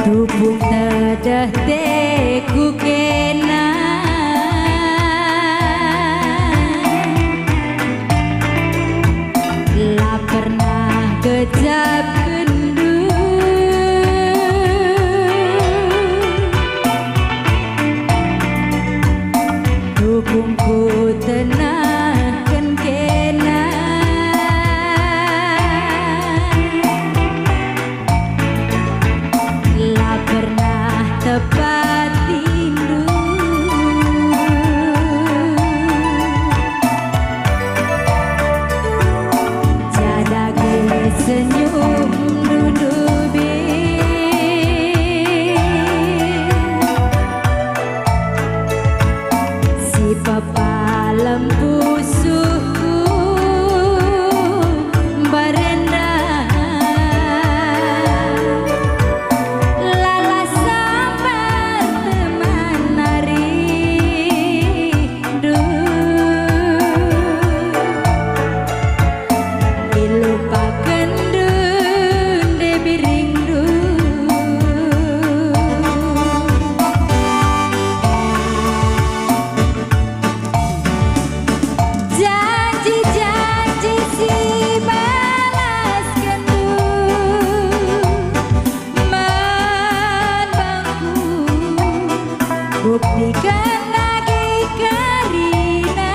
Tubuk tedah teku kena lah pernah kejap kendu Tubungku tenahkan kena lah pernah tepat tindu jadake senyum dudubi si papa lempu suku barenda lala sampai teman nari du dilupakan dun debiring du janji-janji si balas kendu menbangku buktikan lagi karina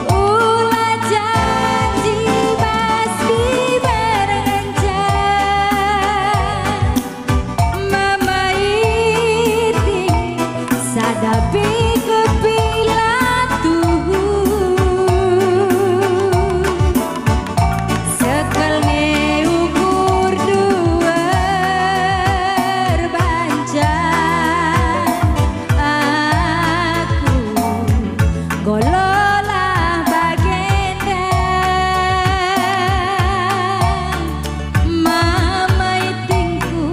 ulah janji pasti berencana memaiti sadapi kepilatu sekelne ukur dua banca aku gololah bagenda mamaitingku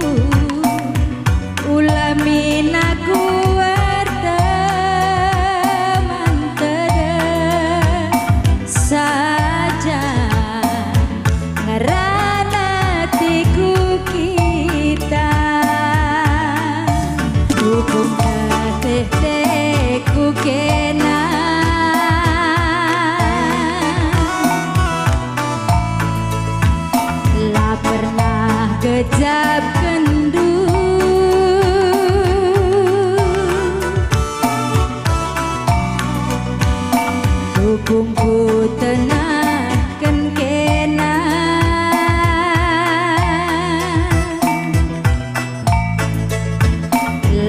ulamin aku teman teda saja ngarana tiku kita hukum teh teku kena lah pernah kejap kendu hukumku tenahkan kena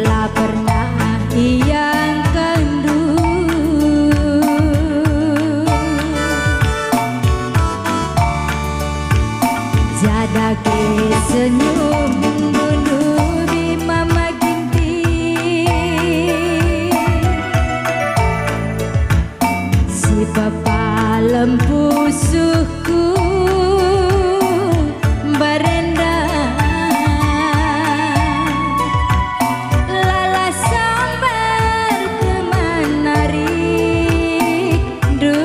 lah pernah iyang kendu jadake senyum dudubi mama ginti si papa lempu suku barenda lala sambar teman nari du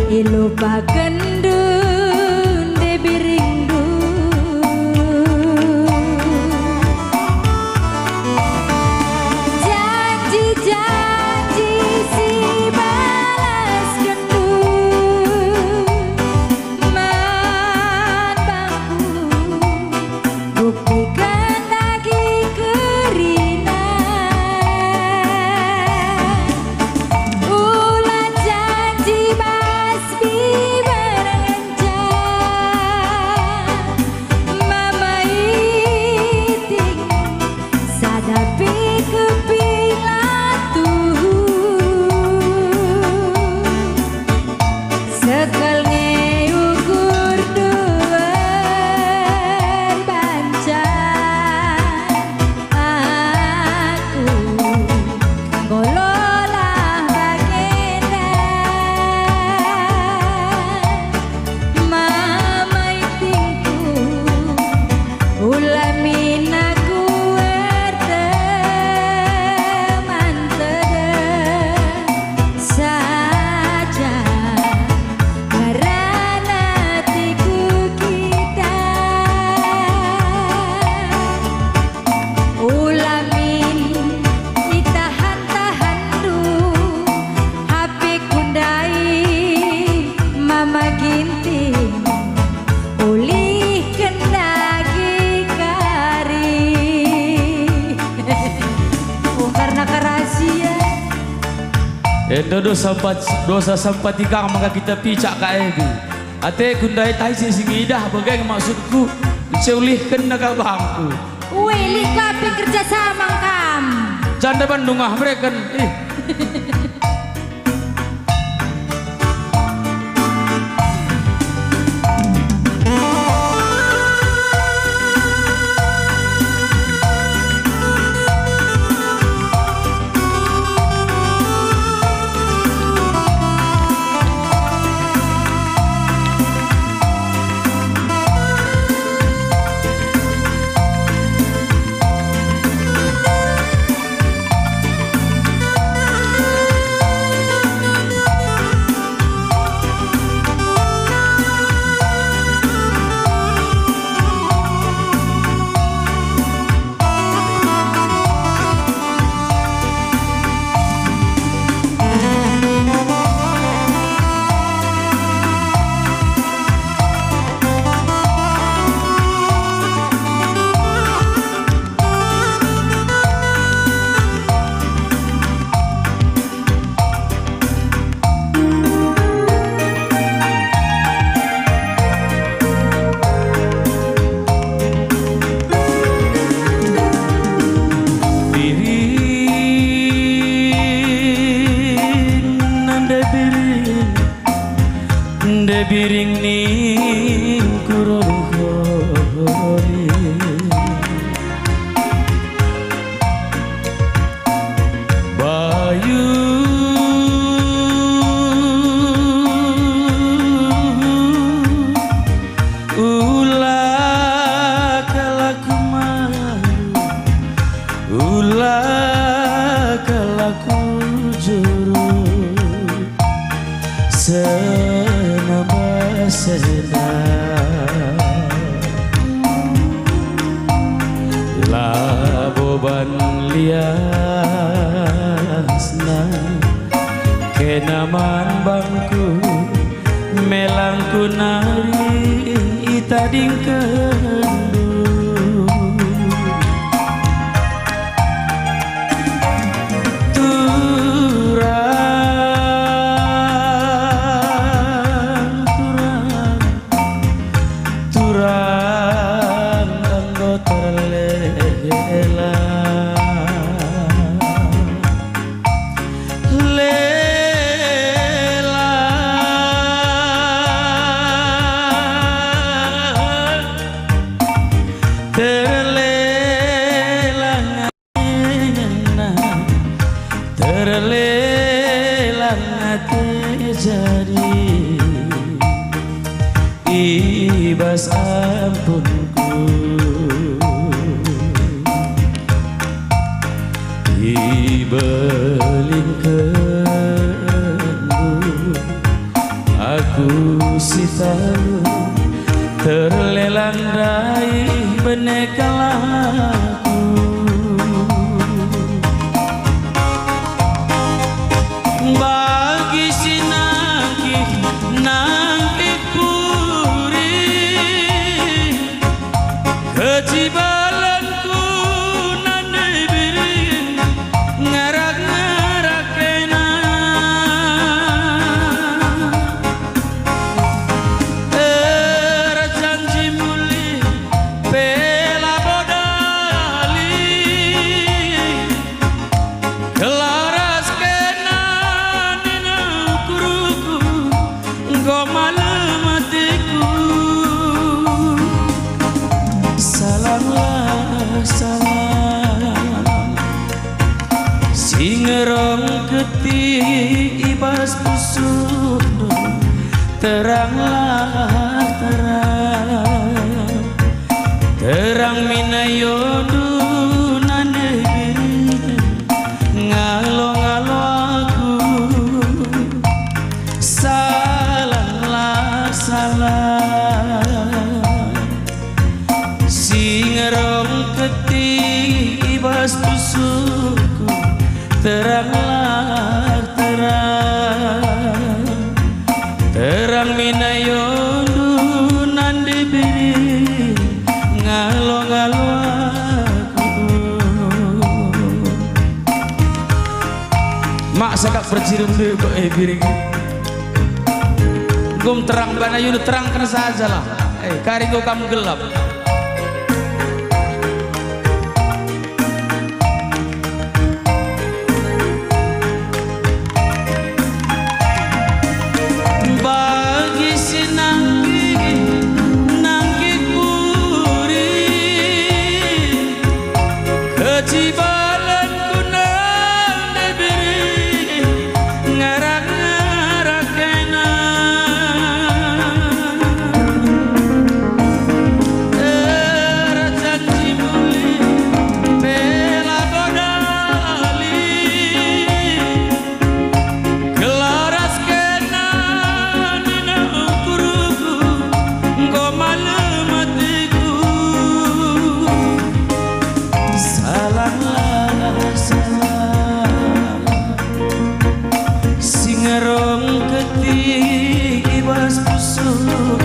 ilupakan dun debiring du janji-janji si balas kendu menbangku buktikan lagi kerina ulah janji pasti Kendo dosa sampai tiga maka kita picak kaebi. Ate kundai tai singidah bagai maksudku seulihkan naga bangku. Wili kapi kerja sama kam. Janda Bandung ah mereka. Biring ning kurogori bayu ulah kalaku malu ulah kalaku juru sena laboban liasna kenaman bangku melangku nari itading kendu terlelang terjadi ibas ampunku ibeling kendu aku si tahu terlelang rai benekalaku bagi si nangki puri kejibalanku nane biri ngarak kena janji muli pela bodali kelaras kena dina kuruku gomalam hatiku salamlah salam singerong ketik ibas pusuk teranglah terang minayodu nane biri ngalo-ngalo aku salamlah salam singerong ketik ibas pusukku teranglah terang minayodu nande biri ngalo-ngalo aku mak sakak bercirum dulu kok biring. Gum terang bana yunu terangkan saja lah. Kari kau kamu gelap. Bagi si nangki puri kejibalan kunang diberi ngarak-ngarak kena janji muli bela godali kelaras kena nina ukuruku engkau malam hatiku salahlah salah singarong ketik ibas pusuk